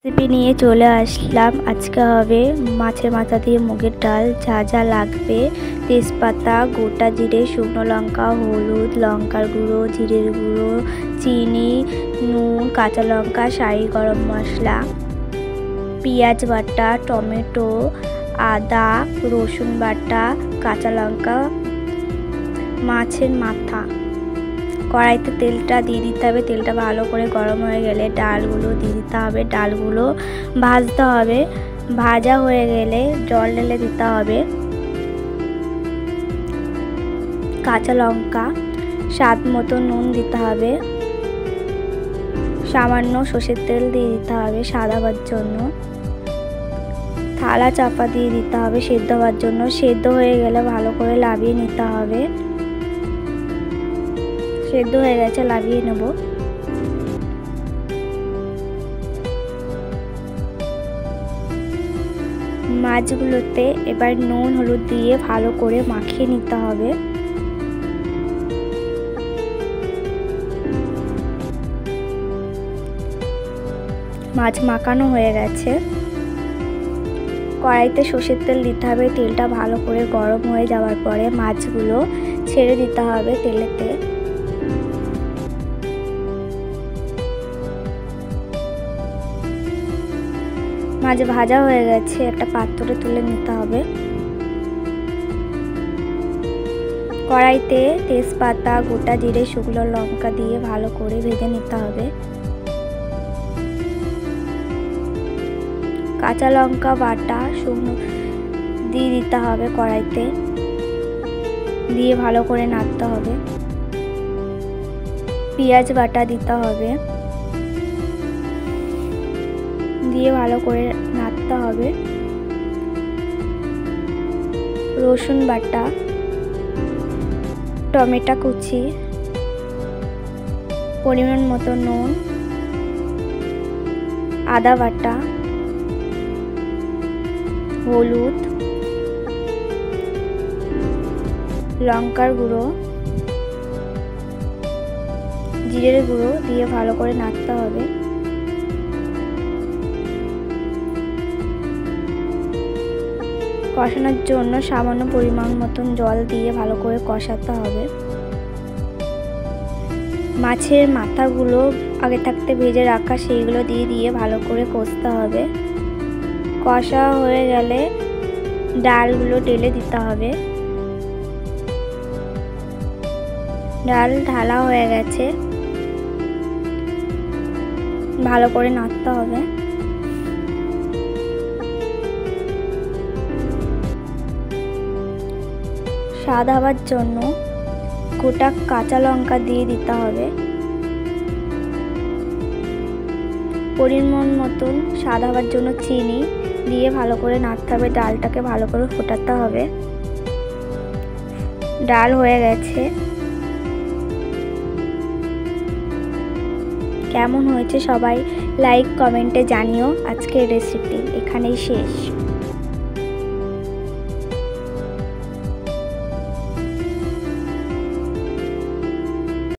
Recipe নিয়ে চলে আসলাম। আজকে হবে মাছের মাথা দিয়ে মুগের ডাল। যা যা লাগবে: তেজপাতা, গোটা জিরে, শুকনো লঙ্কা, হলুদ, লঙ্কার গুঁড়ো, জিরের গুঁড়ো, চিনি, নুন, কাঁচা লঙ্কা, শাহি গরম মশলা, পেঁয়াজ বাটা, টমেটো, আদা, রসুন বাটা, কাঁচা লঙ্কা, মাছের মাথা। কড়াইতে তেলটা দিয়ে দিতে হবে। তেলটা ভালো করে গরম হয়ে গেলে ডালগুলো দিয়ে দিতে হবে। ডালগুলো ভাজতে হবে। ভাজা হয়ে গেলে জল ঢেলে দিতে হবে। কাঁচা লঙ্কা, স্বাদ মতো নুন দিতে হবে। সামান্য সর্ষের তেল দিয়ে দিতে হবে স্বাদ হওয়ার জন্য। থালা চাপা দিয়ে দিতে হবে সেদ্ধ হওয়ার জন্য। সেদ্ধ হয়ে গেলে ভালো করে লাভিয়ে নিতে হবে। সেদ্ধ হয়ে গেছে, লাভিয়ে নেব। মাছগুলোতে এবার নুন হলুদ দিয়ে ভালো করে মাখিয়ে নিতে হবে। মাছ মাখানো হয়ে গেছে। কড়াইতে সর্ষের তেল দিতে হবে। তেলটা ভালো করে গরম হয়ে যাওয়ার পরে মাছগুলো ছেড়ে দিতে হবে তেলেতে। মাছ ভাজা হয়ে গেছে, একটা পাত্রে তুলে নিতে হবে। কড়াইতে তেজপাতা, গোটা জিরে, শুকনো লঙ্কা দিয়ে ভালো করে ভেজে নিতে হবে। কাঁচা লঙ্কা বাটা শুকনো দিয়ে দিতে হবে কড়াইতে, দিয়ে ভালো করে নাড়তে হবে। পেঁয়াজ বাটা দিতে হবে, দিয়ে ভালো করে নাড়তে হবে। রসুন বাটা, টমেটো কুচি, পরিমাণ মতো নুন, আদা বাটা, হলুদ, লঙ্কার গুঁড়ো, জিরের গুঁড়ো দিয়ে ভালো করে নাড়তে হবে। কষানোর জন্য সামান্য পরিমাণ মতন জল দিয়ে ভালো করে কষাতে হবে। মাছের মাথাগুলো আগে থাকতে ভেজে রাখা সেইগুলো দিয়ে ভালো করে কষতে হবে। কষা হয়ে গেলে ডালগুলো ঢেলে দিতে হবে। ডাল ঢালা হয়ে গেছে, ভালো করে নাড়তে হবে। স্বাদ হওয়ার জন্য গোটা কাঁচা লঙ্কা দিয়ে দিতে হবে। পরিমাণ মতন স্বাদ হওয়ার জন্য চিনি দিয়ে ভালো করে নাড়তে হবে। ডালটাকে ভালো করে ফোটাতে হবে। ডাল হয়ে গেছে। কেমন হয়েছে সবাই লাইক কমেন্টে জানিও। আজকের রেসিপি এখানেই শেষ।